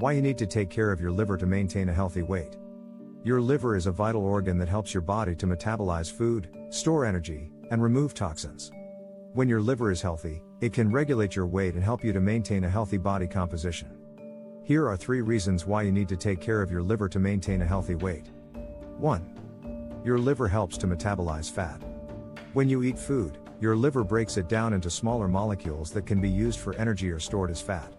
Why you need to take care of your liver to maintain a healthy weight. Your liver is a vital organ that helps your body to metabolize food, store energy, and remove toxins. When your liver is healthy, it can regulate your weight and help you to maintain a healthy body composition. Here are 3 reasons why you need to take care of your liver to maintain a healthy weight. 1. Your liver helps to metabolize fat. When you eat food, your liver breaks it down into smaller molecules that can be used for energy or stored as fat.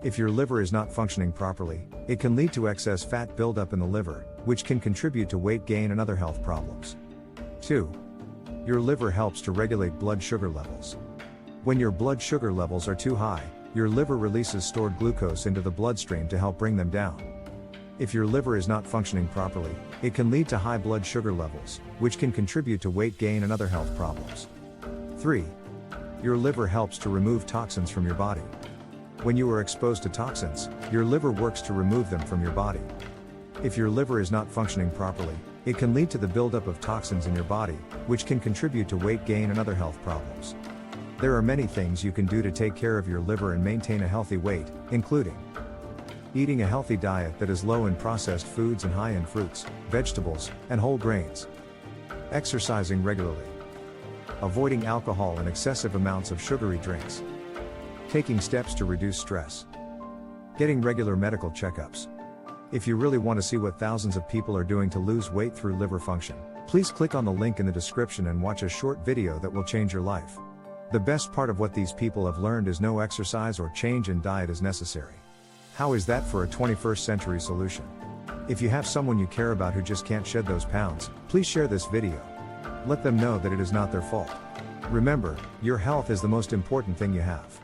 If your liver is not functioning properly, it can lead to excess fat buildup in the liver, which can contribute to weight gain and other health problems. 2. Your liver helps to regulate blood sugar levels. When your blood sugar levels are too high, your liver releases stored glucose into the bloodstream to help bring them down. If your liver is not functioning properly, it can lead to high blood sugar levels, which can contribute to weight gain and other health problems. 3. Your liver helps to remove toxins from your body. When you are exposed to toxins, your liver works to remove them from your body. If your liver is not functioning properly, it can lead to the buildup of toxins in your body, which can contribute to weight gain and other health problems. There are many things you can do to take care of your liver and maintain a healthy weight, including eating a healthy diet that is low in processed foods and high in fruits, vegetables, and whole grains. Exercising regularly. Avoiding alcohol and excessive amounts of sugary drinks. Taking steps to reduce stress. Getting regular medical checkups. If you really want to see what thousands of people are doing to lose weight through liver function, please click on the link in the description and watch a short video that will change your life. The best part of what these people have learned is no exercise or change in diet is necessary. How is that for a 21st century solution? If you have someone you care about who just can't shed those pounds, please share this video. Let them know that it is not their fault. Remember, your health is the most important thing you have.